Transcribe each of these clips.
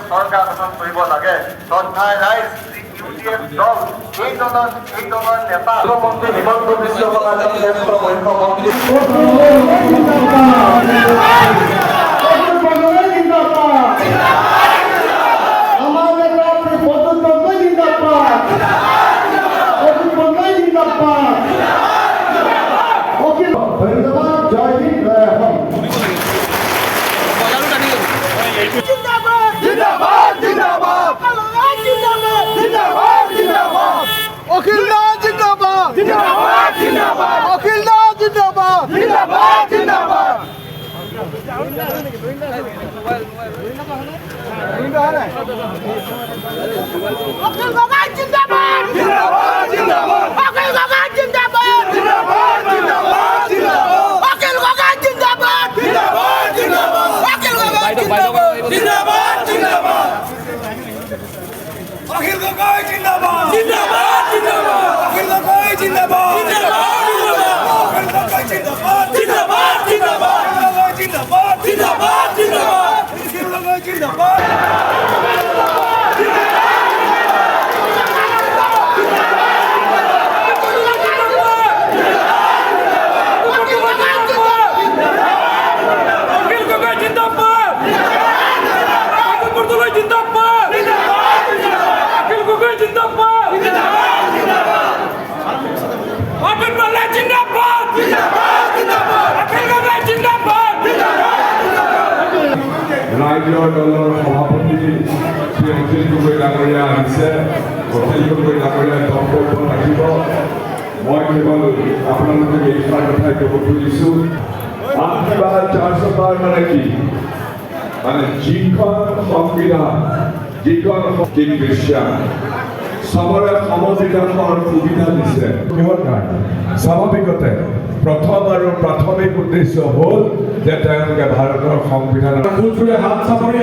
সৰকাৰ গঠন কৰিব লাগে শ্ৰদ্ধাই ৰাইজ ইউডিএফ দল এই দলৰ নেতা মন্ত্ৰী হিমন্ত বিশ্ব শৰ্মাৰ মুখ্যমন্ত্ৰী ৰাজ্যৰ দলৰ সভাপতি শ্ৰী অখিল গগৈ ডাঙৰীয়া আহিছে। অখিল গগৈ ডাঙৰীয়াই বক্তব্য ৰাখিব। মই কেৱল আপোনালোকে এইষাৰ কথাই ক'ব খুজিছোঁ, আশীৰ্বাদ 400 মানে কি, মানে যিখন সংবিধান যিখন খ্ৰীষ্টিয়ান চবৰে সমবিকাশৰ সুবিধা দিছে। কিহৰ কাৰণে? স্বাভাৱিকতে প্ৰথম আৰু প্ৰাথমিক উদ্দেশ্য হ'ল যে তেওঁলোকে ভাৰতৰ সংবিধান হাত চাপৰি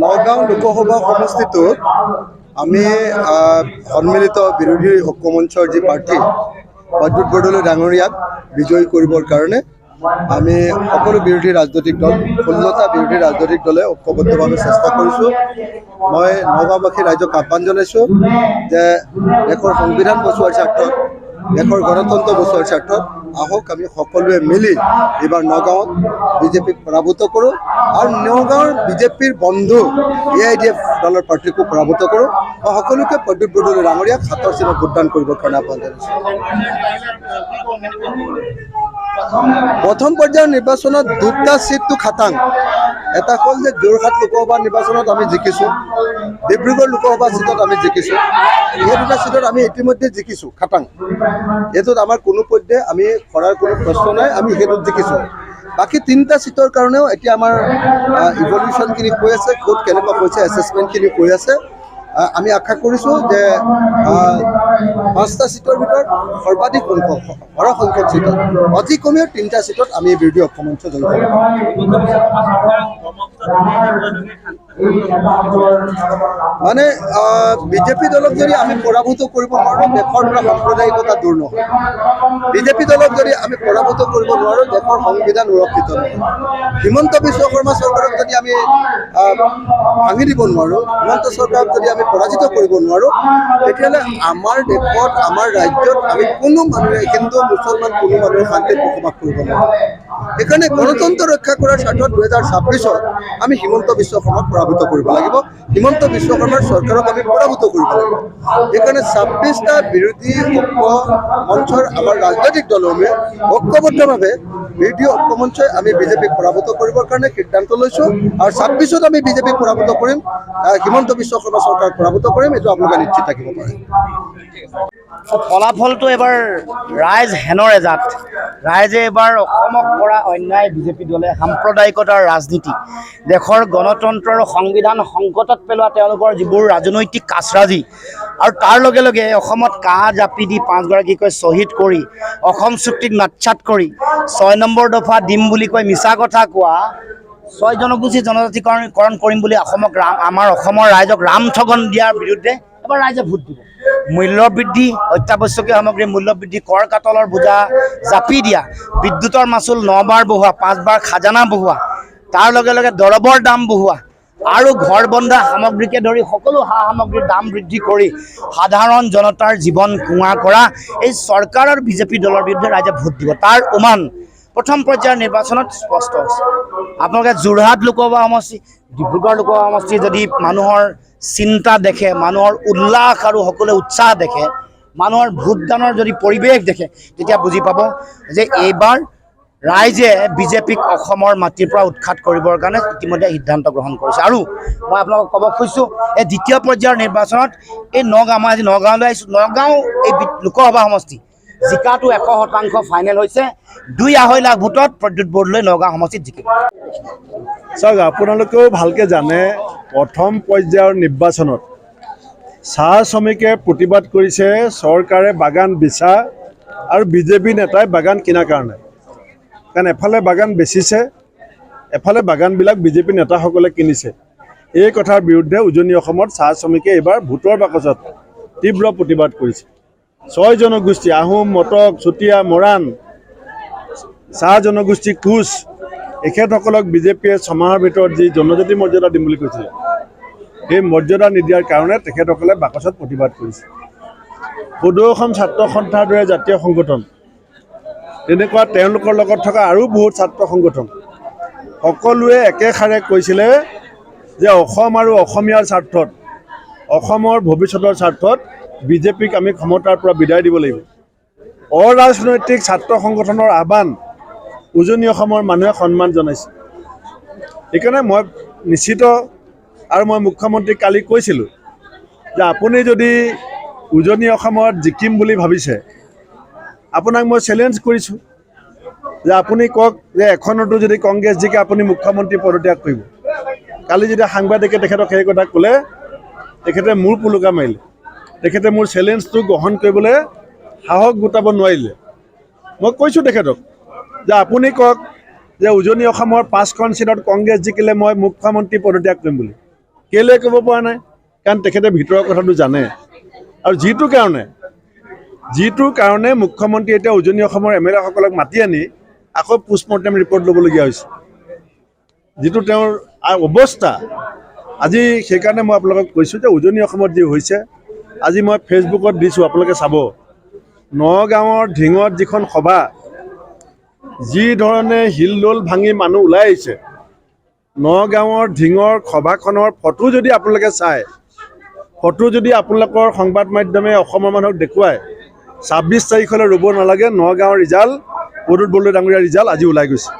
নগাঁও লোকসভা সমষ্টিটোত আমি সন্মিলিত বিৰোধী ঐক্যমঞ্চৰ যি প্ৰাৰ্থী প্ৰদ্যুৎ বৰদলৈ ডাঙৰীয়াক বিজয়ী কৰিবৰ কাৰণে আমি সকলো বিৰোধী ৰাজনৈতিক দল 16টা বিৰোধী ৰাজনৈতিক দলে ঐক্যবদ্ধভাৱে চেষ্টা কৰিছোঁ। মই নগাঁওবাসী ৰাইজক আহ্বান জনাইছোঁ যে দেশৰ সংবিধান বচোৱাৰ স্বাৰ্থত, দেশৰ গণতন্ত্ৰ বচোৱাৰ স্বাৰ্থত আহক আমি সকলোৱে মিলি এইবাৰ নগাঁৱত বিজেপিক পৰাভূত কৰোঁ আৰু নগাঁৱৰ বিজেপিৰ বন্ধু AIDF দলৰ প্ৰাৰ্থীকো পৰাভূত কৰোঁ। মই সকলোকে প্ৰদ্যুৎ বৰদলৈ ডাঙৰীয়াক হাতৰ চিনত ভোটদান কৰিবৰ কাৰণে আহ্বান জনাইছোঁ। প্ৰথম পৰ্যায়ৰ নিৰ্বাচনত 2টা ছিটটো খাটাং। এটা হ'ল যে যোৰহাট লোকসভা নিৰ্বাচনত আমি জিকিছোঁ, ডিব্ৰুগড় লোকসভা ছিটত আমি জিকিছোঁ। এই 2টা ছিটত আমি ইতিমধ্যে জিকিছোঁ খাটাং। এইটোত আমাৰ কোনো পধ্যে আমি কৰাৰ কোনো প্ৰশ্ন নাই, আমি সেইটোত জিকিছোঁ। বাকী 3টা ছিটৰ কাৰণেও এতিয়া আমাৰ ইভলিউশ্যনখিনি হৈ আছে, ক'ত কেনেকুৱা হৈছে এছেছমেণ্টখিনি হৈ আছে। আমি আশা কৰিছোঁ যে 5টা ছিটৰ ভিতৰত সৰ্বাধিক সংখ্যক ছিটত অতি কমেও 3টা ছিটত আমি বিৰোধী ঐক্যমঞ্চ জয়ী কৰিম। মানে বিজেপি দলক যদি আমি পৰাভূত কৰিব নোৱাৰোঁ দেশৰ পৰা সাম্প্ৰদায়িকতা দূৰ নহয়। বিজেপি দলক যদি আমি পৰাভূত কৰিব নোৱাৰোঁ দেশৰ সংবিধান সুৰক্ষিত নহয়। হিমন্ত বিশ্ব শৰ্মা চৰকাৰক যদি আমি ভাঙি দিব নোৱাৰোঁ, হিমন্ত চৰকাৰক যদি আমি পৰাজিত কৰিব নোৱাৰোঁ, তেতিয়াহ'লে আমাৰ দেশত আমাৰ ৰাজ্যত আমি কোনো মানুহে হিন্দু মুছলমান কোনো মানুহে শান্তিত বসবাস কৰিব নোৱাৰোঁ। সেইকাৰণে গণতন্ত্ৰ ৰক্ষা কৰাৰ স্বাৰ্থত 2026-ত আমি হিমন্ত বিশ্ব শৰ্মাক পৰাভূত কৰিব লাগিব। হিমন্ত বিশ্ব শৰ্মাৰ চৰকাৰক আমি পৰাভূত কৰিব লাগিব। সেইকাৰণে 26টা বিৰোধী ঐক্য মঞ্চৰ আমাৰ ৰাজনৈতিক দলসমূহে ঐক্যবদ্ধভাৱে বিৰোধী ঐক্য মঞ্চই আমি বিজেপিক পৰাভূত কৰিবৰ কাৰণে সিদ্ধান্ত লৈছোঁ আৰু 26ত আমি বিজেপিক পৰাভূত কৰিম, হিমন্ত বিশ্ব শৰ্মা চৰকাৰক পৰাভূত কৰিম, এইটো আপোনালোকে নিশ্চিত থাকিব পাৰে। ফলাফলটো এবাৰ ৰাইজ হেনৰ এজাত। ৰাইজে এবাৰ অসমক কৰা অন্যায় বিজেপি দলে সাম্প্ৰদায়িকতাৰ ৰাজনীতি, দেশৰ গণতন্ত্ৰ আৰু সংবিধান সংকটত পেলোৱা তেওঁলোকৰ যিবোৰ ৰাজনৈতিক কাচৰাজি আৰু তাৰ লগে লগে অসমত কাঁহ জাপি দি 5গৰাকীকৈ শ্বহীদ কৰি অসম চুক্তিক নাৎসাত কৰি 6 নম্বৰ দফা দিম বুলি কৈ মিছা কথা কোৱা 6 জনগোষ্ঠী জনজাতিকৰণ কৰিম বুলি আমাৰ অসমৰ ৰাইজক ৰামঠগন দিয়াৰ বিৰুদ্ধে এবাৰ ৰাইজে ভোট দিব। মূল্যবৃদ্ধি, অত্যাৱশ্যকীয় সামগ্ৰীৰ মূল্যবৃদ্ধি, কৰ কাতলৰ বোজা জাপি দিয়া, বিদ্যুতৰ মাচুল 9 বাৰ বঢ়োৱা, 5 বাৰ খাজানা বঢ়োৱা, তাৰ লগে লগে দৰৱৰ দাম বঢ়োৱা আৰু ঘৰ বন্ধা সামগ্ৰীকে ধৰি সকলো সা সামগ্ৰীৰ দাম বৃদ্ধি কৰি সাধাৰণ জনতাৰ জীৱন কুঁৱা কৰা এই চৰকাৰ আৰু বিজেপি দলৰ বিৰুদ্ধে ৰাইজে ভোট দিব। তাৰ উমান প্ৰথম পৰ্যায়ৰ নিৰ্বাচনত স্পষ্ট হৈছে। আপোনালোকে যোৰহাট লোকসভা সমষ্টি, ডিব্ৰুগড় লোকসভা সমষ্টি যদি মানুহৰ চিন্তা দেখে, মানুহৰ উল্লাস আৰু সকলোৱে উৎসাহ দেখে, মানুহৰ ভোটদানৰ যদি পৰিৱেশ দেখে, তেতিয়া বুজি পাব যে এইবাৰ ৰাইজে বিজেপিক অসমৰ মাটিৰ পৰা উৎখাত কৰিবৰ কাৰণে ইতিমধ্যে সিদ্ধান্ত গ্ৰহণ কৰিছে। আৰু মই আপোনালোকক ক'ব খুজিছোঁ, এই দ্বিতীয় পৰ্যায়ৰ নিৰ্বাচনত এই নগাঁও, মই আজি নগাঁৱলৈ আহিছোঁ, নগাঁও এই লোকসভা সমষ্টি জিকাটো 100% ফাইনেল হৈছে। 2-2.5 লাখ ভোটত প্ৰদ্যুৎ বৰদলৈ নগাঁও সমষ্টিত জিকিব। চাওক, আপোনালোকেও ভালকৈ জানে প্ৰথম পৰ্যায়ৰ নিৰ্বাচনত চাহ শ্ৰমিকে প্ৰতিবাদ কৰিছে চৰকাৰে বাগান বেচা আৰু বিজেপি নেতাই বাগান কিনাৰ কাৰণে। কাৰণ এফালে বাগান বেচিছে, এফালে বাগানবিলাক বিজেপি নেতাসকলে কিনিছে। এই কথাৰ বিৰুদ্ধে উজনি অসমত চাহ শ্ৰমিকে এইবাৰ ভোটৰ বাকচত তীব্ৰ প্ৰতিবাদ কৰিছে। 6 জনগোষ্ঠী আহোম, মটক, চুতীয়া, মৰাণ, চাহ জনগোষ্ঠী, কোচ, এখেতসকলক বিজেপিয়ে 6 মাহৰ ভিতৰত যি জনজাতি মৰ্যাদা দিম বুলি কৈছিলে, সেই মৰ্যাদা নিদিয়াৰ কাৰণে তেখেতসকলে বাকচত প্ৰতিবাদ কৰিছে। সদৌ অসম ছাত্ৰ সন্থাৰ দৰে জাতীয় সংগঠন, তেনেকুৱা তেওঁলোকৰ লগত থকা আৰু বহুত ছাত্ৰ সংগঠন সকলোৱে একেষাৰে কৈছিলে যে অসম আৰু অসমীয়াৰ স্বাৰ্থত, অসমৰ ভৱিষ্যতৰ স্বাৰ্থত বিজেপিক আমি ক্ষমতাৰ পৰা বিদায় দিব লাগিব। অৰাজনৈতিক ছাত্ৰ সংগঠনৰ আহ্বান উজনি অসমৰ মানুহে সন্মান জনাইছে। সেইকাৰণে মই নিশ্চিত, আৰু মই মুখ্যমন্ত্ৰীক কালি কৈছিলোঁ যে আপুনি যদি উজনি অসমত জিকিম বুলি ভাবিছে, আপোনাক মই চেলেঞ্জ কৰিছোঁ যে আপুনি কওক যে এখনতো যদি কংগ্ৰেছ জিকে আপুনি মুখ্যমন্ত্ৰী পদত্যাগ কৰিব। কালি যেতিয়া সাংবাদিকে তেখেতক সেই কথা ক'লে, তেখেতে মূৰ পুলুকা মাৰিলে। তেখেতে মোৰ চেলেঞ্জটো গ্ৰহণ কৰিবলৈ সাহস গোটাব নোৱাৰিলে। মই কৈছোঁ তেখেতক যে আপুনি কওক যে উজনি অসমৰ 5খন চিটত কংগ্ৰেছ জিকিলে মই মুখ্যমন্ত্ৰী পদত্যাগ কৰিম বুলি। কেলৈ ক'ব পৰা নাই? কাৰণ তেখেতে ভিতৰৰ কথাটো জানে। আৰু যিটো কাৰণে মুখ্যমন্ত্ৰী এতিয়া উজনি অসমৰ MLA সকলক মাতি আনি আকৌ পোষ্টমৰ্টেম ৰিপৰ্ট ল'বলগীয়া হৈছে, যিটো তেওঁৰ অৱস্থা। আজি সেইকাৰণে মই আপোনালোকক কৈছোঁ যে উজনি অসমত যি হৈছে, আজি মই ফেচবুকত দিছোঁ, আপোনালোকে চাব। নগাঁৱৰ ঢিঙত যিখন সভা, যি ধৰণে হিলদোল ভাঙি মানুহ ওলাই আহিছে, নগাঁৱৰ ঢিঙৰ সভাখনৰ ফটো যদি আপোনালোকে চায়, ফটো যদি আপোনালোকৰ সংবাদ মাধ্যমে অসমৰ মানুহক দেখুৱায়, 26 তাৰিখলৈ ৰ'ব নালাগে, নগাঁৱৰ ৰিজাল্ট, প্ৰদ্যুৎ বৰদলৈ ডাঙৰীয়াৰ ৰিজাল্ট আজি ওলাই গৈছে।